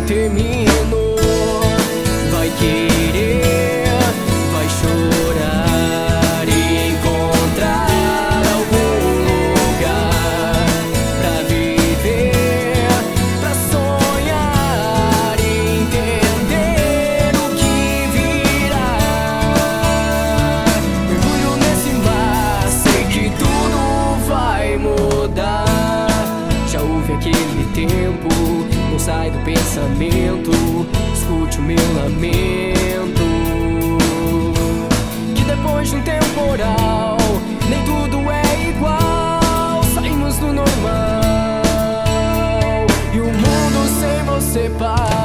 terminou. Vai querer, vai chorar e encontrar algum lugar pra viver, pra sonhar e entender o que virá. Mergulho nesse mar, sei que tudo vai mudar. Já houve aquele tempo, não sai do pensamento. Escute o meu lamento, que depois de um temporal nem tudo é igual. Saímos do normal e o mundo sem você para.